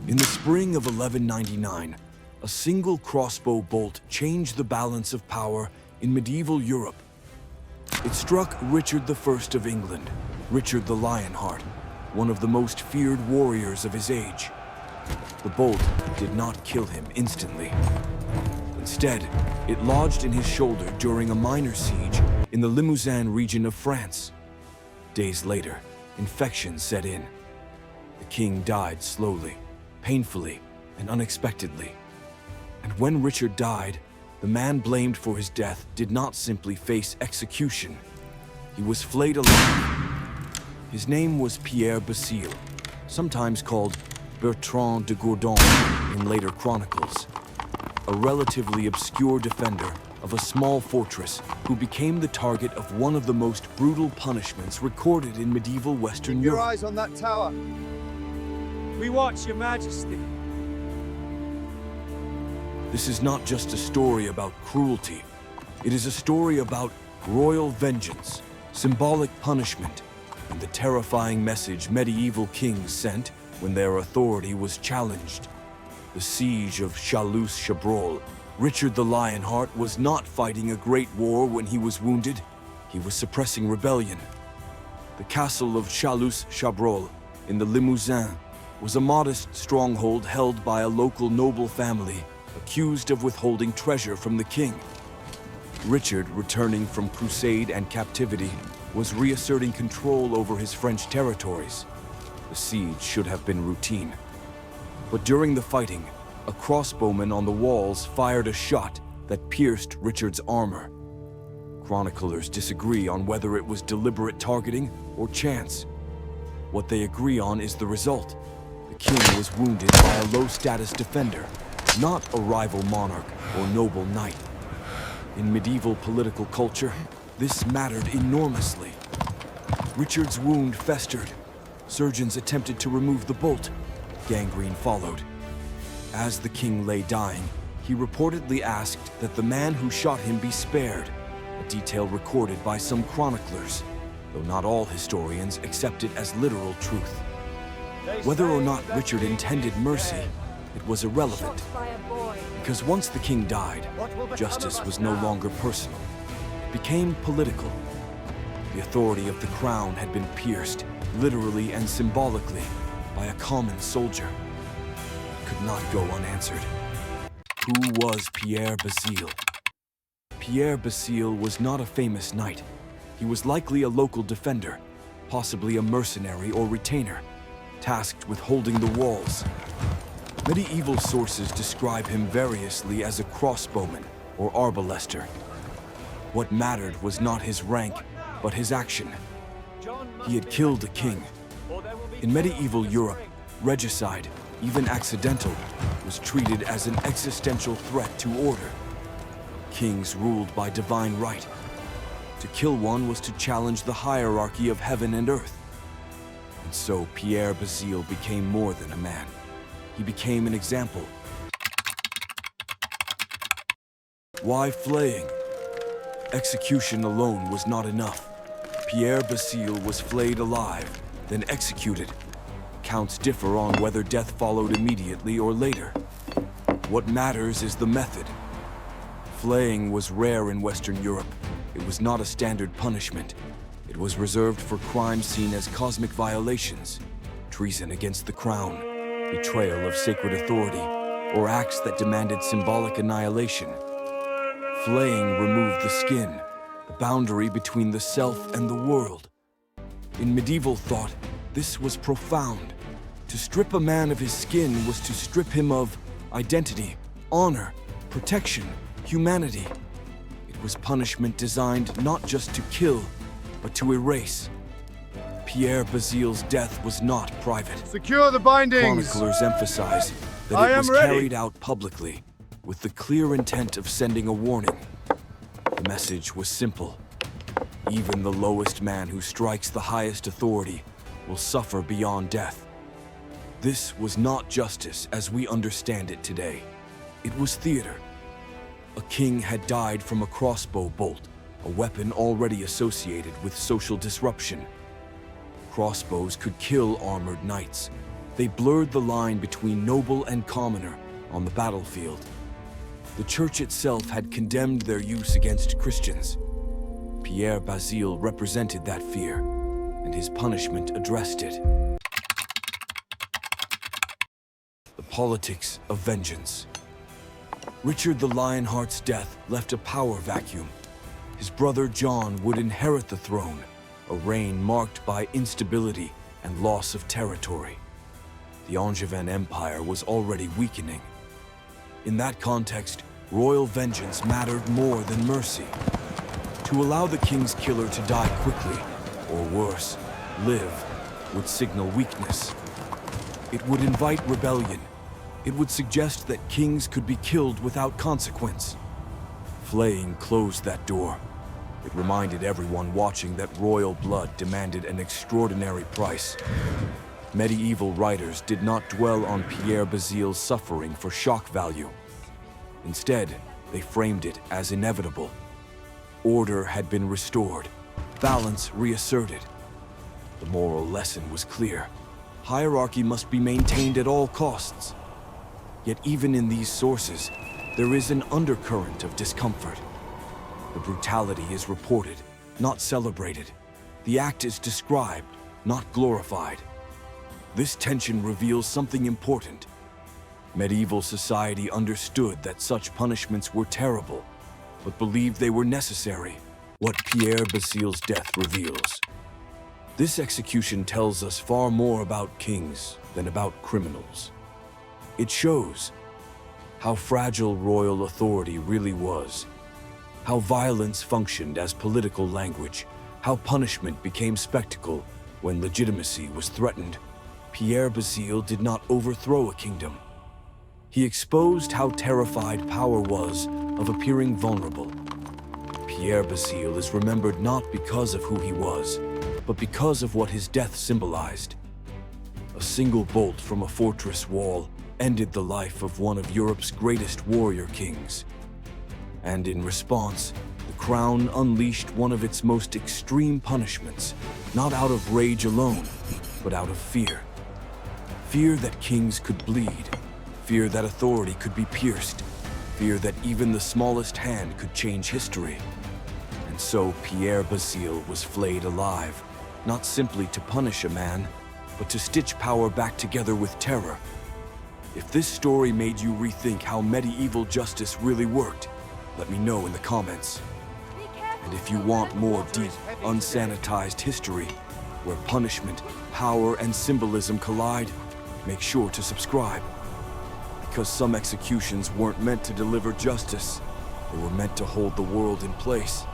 In the spring of 1199, a single crossbow bolt changed the balance of power in medieval Europe. It struck Richard I of England, Richard the Lionheart, one of the most feared warriors of his age. The bolt did not kill him instantly. Instead, it lodged in his shoulder during a minor siege in the Limousin region of France. Days later, infection set in. The king died slowly, painfully, and unexpectedly. And when Richard died, the man blamed for his death did not simply face execution. He was flayed alive. His name was Pierre Basile, sometimes called Bertrand de Gourdon in later chronicles, a relatively obscure defender of a small fortress who became the target of one of the most brutal punishments recorded in medieval Western Europe. Keep your eyes on that tower. We watch, Your Majesty. This is not just a story about cruelty. It is a story about royal vengeance, symbolic punishment, and the terrifying message medieval kings sent when their authority was challenged. The siege of Châlus, Richard the Lionheart was not fighting a great war when he was wounded. He was suppressing rebellion. The castle of Châlus in the Limousin was a modest stronghold held by a local noble family accused of withholding treasure from the king. Richard, returning from crusade and captivity, was reasserting control over his French territories. The siege should have been routine. But during the fighting, a crossbowman on the walls fired a shot that pierced Richard's armor. Chroniclers disagree on whether it was deliberate targeting or chance. What they agree on is the result. The king was wounded by a low-status defender, not a rival monarch or noble knight. In medieval political culture, this mattered enormously. Richard's wound festered. Surgeons attempted to remove the bolt. Gangrene followed. As the king lay dying, he reportedly asked that the man who shot him be spared, a detail recorded by some chroniclers, though not all historians accept it as literal truth. Whether or not Richard intended mercy, it was irrelevant, because once the king died, justice was no longer personal. It became political. The authority of the crown had been pierced, literally and symbolically, by a common soldier. It could not go unanswered. Who was Pierre Basile? Pierre Basile was not a famous knight. He was likely a local defender, possibly a mercenary or retainer, tasked with holding the walls. Medieval sources describe him variously as a crossbowman or arbalester. What mattered was not his rank, but his action. He had killed a king. In medieval Europe, regicide, even accidental, was treated as an existential threat to order. Kings ruled by divine right. To kill one was to challenge the hierarchy of heaven and earth. And so Pierre Basile became more than a man. He became an example. Why flaying? Execution alone was not enough. Pierre Basile was flayed alive, then executed. Accounts differ on whether death followed immediately or later. What matters is the method. Flaying was rare in Western Europe. It was not a standard punishment. It was reserved for crimes seen as cosmic violations, treason against the crown, betrayal of sacred authority, or acts that demanded symbolic annihilation. Flaying removed the skin, the boundary between the self and the world. In medieval thought, this was profound. To strip a man of his skin was to strip him of identity, honor, protection, humanity. It was punishment designed not just to kill, but to erase. Pierre Basile's death was not private. Secure the bindings! Chroniclers emphasize that it was carried out publicly, with the clear intent of sending a warning. The message was simple. Even the lowest man who strikes the highest authority will suffer beyond death. This was not justice as we understand it today. It was theater. A king had died from a crossbow bolt, a weapon already associated with social disruption. Crossbows could kill armored knights, They blurred the line between noble and commoner on the battlefield. The church itself had condemned their use against Christians. Pierre Basile represented that fear, and his punishment addressed it. The politics of vengeance. Richard the Lionheart's death left a power vacuum. His brother John would inherit the throne, a reign marked by instability and loss of territory. The Angevin Empire was already weakening. In that context, royal vengeance mattered more than mercy. To allow the king's killer to die quickly, or worse, live, would signal weakness. It would invite rebellion. It would suggest that kings could be killed without consequence. Flaying closed that door. It reminded everyone watching that royal blood demanded an extraordinary price. Medieval writers did not dwell on Pierre Basile's suffering for shock value. Instead, they framed it as inevitable. Order had been restored, balance reasserted. The moral lesson was clear. Hierarchy must be maintained at all costs. Yet even in these sources, there is an undercurrent of discomfort. The brutality is reported, not celebrated. The act is described, not glorified. This tension reveals something important. Medieval society understood that such punishments were terrible, but believed they were necessary, what Pierre Basile's death reveals. This execution tells us far more about kings than about criminals. It shows how fragile royal authority really was, how violence functioned as political language, how punishment became spectacle when legitimacy was threatened. Pierre Basile did not overthrow a kingdom. He exposed how terrified power was of appearing vulnerable. Pierre Basile is remembered not because of who he was, but because of what his death symbolized. A single bolt from a fortress wall ended the life of one of Europe's greatest warrior kings. And in response, the crown unleashed one of its most extreme punishments, not out of rage alone, but out of fear. Fear that kings could bleed, fear that authority could be pierced, fear that even the smallest hand could change history. And so Pierre Basile was flayed alive, not simply to punish a man, but to stitch power back together with terror. If this story made you rethink how medieval justice really worked, let me know in the comments. And if you want more deep, unsanitized history, where punishment, power, and symbolism collide, make sure to subscribe. Because some executions weren't meant to deliver justice, they were meant to hold the world in place.